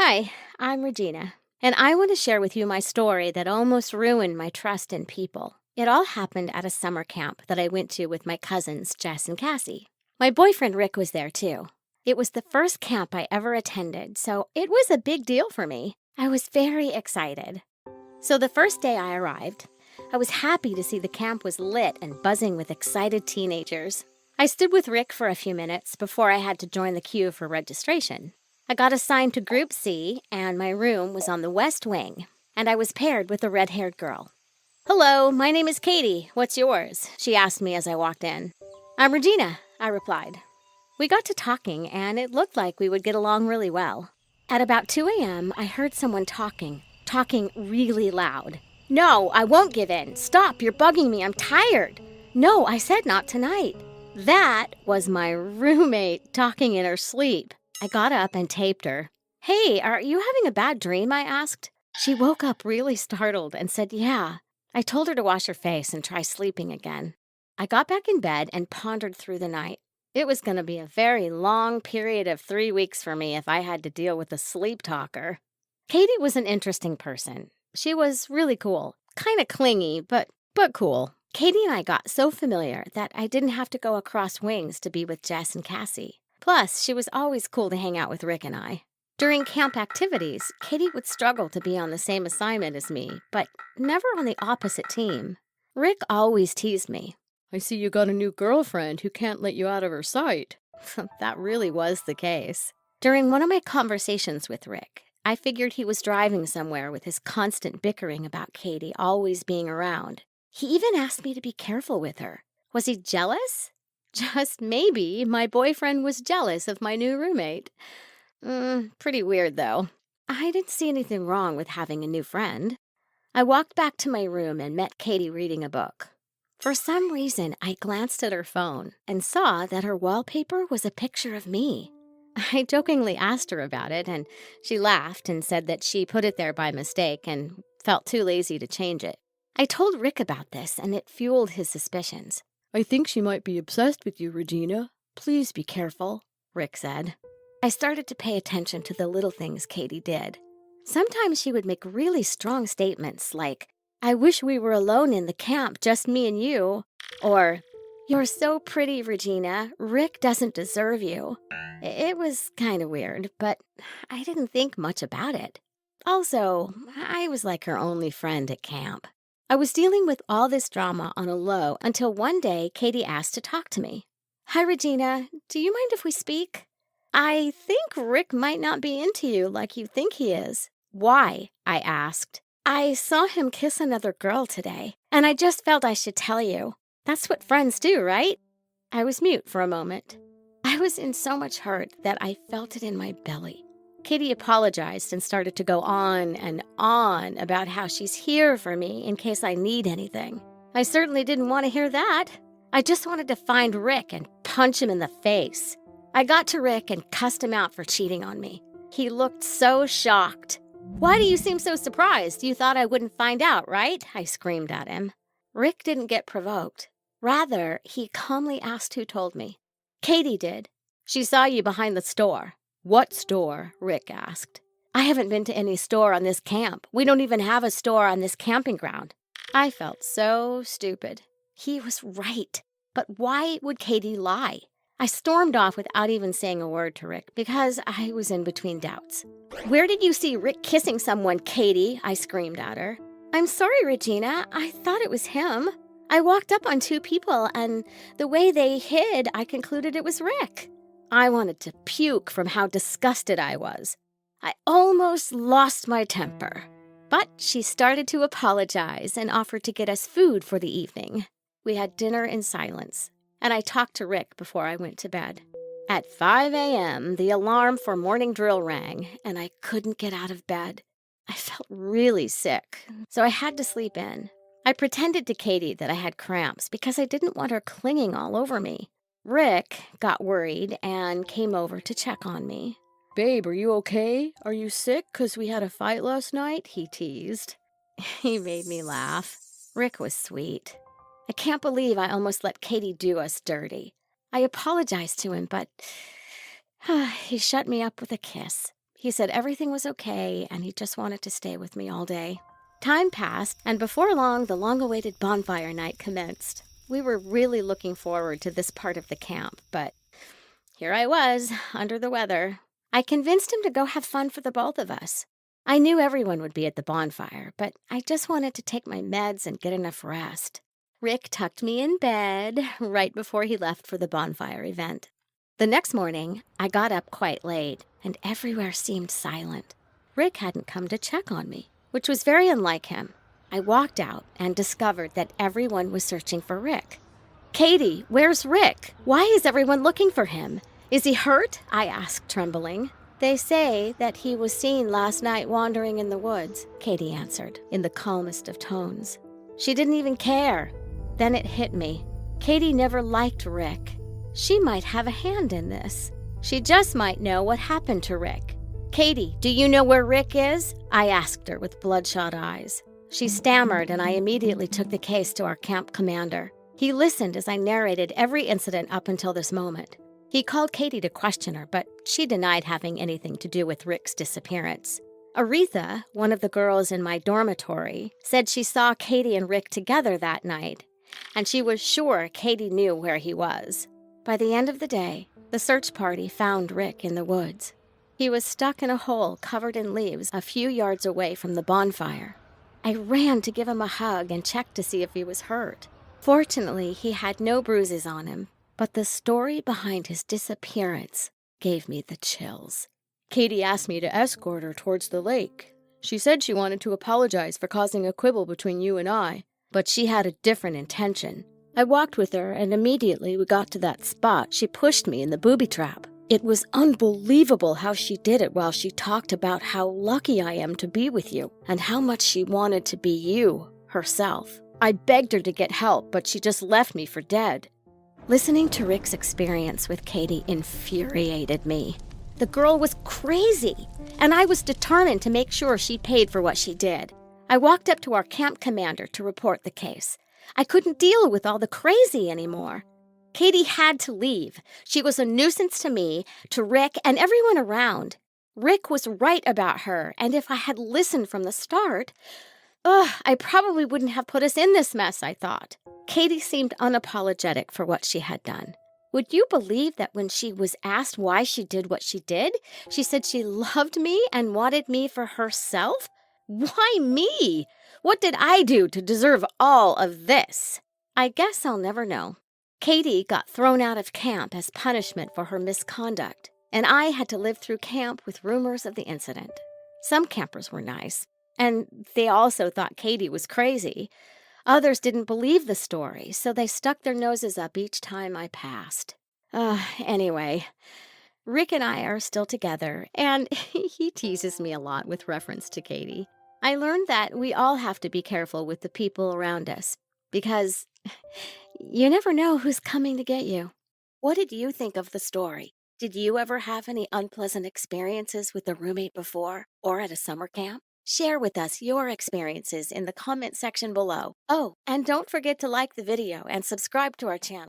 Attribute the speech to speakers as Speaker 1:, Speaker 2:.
Speaker 1: Hi, I'm Regina, and I want to share with you my story that almost ruined my trust in people. It all happened at a summer camp that I went to with my cousins, Jess and Cassie. My boyfriend Rick was there too. It was the first camp I ever attended, so it was a big deal for me. I was very excited. So the first day I arrived, I was happy to see the camp was lit and buzzing with excited teenagers. I stood with Rick for a few minutes before I had to join the queue for registration. I got assigned to Group C, and my room was on the west wing, and I was paired with a red-haired girl. "Hello, my name is Katie. What's yours?" she asked me as I walked in. "I'm Regina," I replied. We got to talking, and it looked like we would get along really well. At about 2 a.m., I heard someone talking really loud. "No, I won't give in. Stop, you're bugging me. I'm tired." "No, I said not tonight." That was my roommate talking in her sleep. I got up and taped her. "Hey, are you having a bad dream?" I asked. She woke up really startled and said, "Yeah." I told her to wash her face and try sleeping again. I got back in bed and pondered through the night. It was going to be a very long period of 3 weeks for me if I had to deal with a sleep talker. Katie was an interesting person. She was really cool, kind of clingy, but cool. Katie and I got so familiar that I didn't have to go across wings to be with Jess and Cassie. Plus, she was always cool to hang out with Rick and I. During camp activities, Katie would struggle to be on the same assignment as me, but never on the opposite team. Rick always teased me.
Speaker 2: "I see you got a new girlfriend who can't let you out of her sight."
Speaker 1: That really was the case. During one of my conversations with Rick, I figured he was driving somewhere with his constant bickering about Katie always being around. He even asked me to be careful with her. Was he jealous? Just maybe my boyfriend was jealous of my new roommate. Pretty weird, though. I didn't see anything wrong with having a new friend. I walked back to my room and met Katie reading a book. For some reason, I glanced at her phone and saw that her wallpaper was a picture of me. I jokingly asked her about it, and she laughed and said that she put it there by mistake and felt too lazy to change it. I told Rick about this, and it fueled his suspicions.
Speaker 2: "I think she might be obsessed with you, Regina.
Speaker 1: "Please be careful," Rick said. I started to pay attention to the little things Katie did. Sometimes she would make really strong statements like, "I wish we were alone in the camp, just me and you," or, "You're so pretty, Regina. Rick doesn't deserve you." It was kind of weird, but I didn't think much about it. Also, I was like her only friend at camp. I was dealing with all this drama on a low until one day Katie asked to talk to me. "Hi, Regina. Do you mind if we speak? I think Rick might not be into you like you think he is." "Why?" I asked. "I saw him kiss another girl today, and I just felt I should tell you. That's what friends do, right?" I was mute for a moment. I was in so much hurt that I felt it in my belly. Katie apologized and started to go on and on about how she's here for me in case I need anything. I certainly didn't want to hear that. I just wanted to find Rick and punch him in the face. I got to Rick and cussed him out for cheating on me. He looked so shocked. "Why do you seem so surprised? You thought I wouldn't find out, right?" I screamed at him. Rick didn't get provoked. Rather, he calmly asked who told me. "Katie did. She saw you behind the store."
Speaker 2: "What store?"
Speaker 1: Rick asked. "I haven't been to any store on this camp. We don't even have a store on this camping ground." I felt so stupid. He was right. But why would Katie lie? I stormed off without even saying a word to Rick because I was in between doubts. "Where did you see Rick kissing someone, Katie?" I screamed at her. "I'm sorry, Regina. I thought it was him. I walked up on 2 people, and the way they hid, I concluded it was Rick." I wanted to puke from how disgusted I was. I almost lost my temper. But she started to apologize and offered to get us food for the evening. We had dinner in silence, and I talked to Rick before I went to bed. At 5 a.m., the alarm for morning drill rang, and I couldn't get out of bed. I felt really sick, so I had to sleep in. I pretended to Katie that I had cramps because I didn't want her clinging all over me. Rick got worried and came over to check on me.
Speaker 2: "Babe, are you okay? Are you sick 'cause we had a fight last night?" he teased.
Speaker 1: He made me laugh. Rick was sweet. I can't believe I almost let Katie do us dirty. I apologized to him, but he shut me up with a kiss. He said everything was okay and he just wanted to stay with me all day. Time passed, and before long, the long-awaited bonfire night commenced. We were really looking forward to this part of the camp, but here I was, under the weather. I convinced him to go have fun for the both of us. I knew everyone would be at the bonfire, but I just wanted to take my meds and get enough rest. Rick tucked me in bed right before he left for the bonfire event. The next morning, I got up quite late, and everywhere seemed silent. Rick hadn't come to check on me, which was very unlike him. I walked out and discovered that everyone was searching for Rick. "Katie, where's Rick? Why is everyone looking for him? Is he hurt?" I asked, trembling. "They say that he was seen last night wandering in the woods," Katie answered, in the calmest of tones. She didn't even care. Then it hit me. Katie never liked Rick. She might have a hand in this. She just might know what happened to Rick. "Katie, do you know where Rick is?" I asked her with bloodshot eyes. She stammered, and I immediately took the case to our camp commander. He listened as I narrated every incident up until this moment. He called Katie to question her, but she denied having anything to do with Rick's disappearance. Aretha, one of the girls in my dormitory, said she saw Katie and Rick together that night, and she was sure Katie knew where he was. By the end of the day, the search party found Rick in the woods. He was stuck in a hole covered in leaves a few yards away from the bonfire. I ran to give him a hug and check to see if he was hurt. Fortunately, he had no bruises on him, but the story behind his disappearance gave me the chills.
Speaker 2: Katie asked me to escort her towards the lake. She said she wanted to apologize for causing a quibble between you and I, but she had a different intention. I walked with her, and immediately we got to that spot, she pushed me in the booby trap. It was unbelievable how she did it while she talked about how lucky I am to be with you and how much she wanted to be you herself. I begged her to get help, but she just left me for dead.
Speaker 1: Listening to Rick's experience with Katie infuriated me. The girl was crazy, and I was determined to make sure she paid for what she did. I walked up to our camp commander to report the case. I couldn't deal with all the crazy anymore. Katie had to leave. She was a nuisance to me, to Rick, and everyone around. Rick was right about her, and if I had listened from the start, I probably wouldn't have put us in this mess, I thought. Katie seemed unapologetic for what she had done. Would you believe that when she was asked why she did what she did, she said she loved me and wanted me for herself? Why me? What did I do to deserve all of this? I guess I'll never know. Katie got thrown out of camp as punishment for her misconduct, and I had to live through camp with rumors of the incident. Some campers were nice, and they also thought Katie was crazy. Others didn't believe the story, so they stuck their noses up each time I passed. Anyway, Rick and I are still together, and he teases me a lot with reference to Katie. I learned that we all have to be careful with the people around us, because you never know who's coming to get you. What did you think of the story? Did you ever have any unpleasant experiences with a roommate before or at a summer camp? Share with us your experiences in the comment section below. Oh, and don't forget to like the video and subscribe to our channel.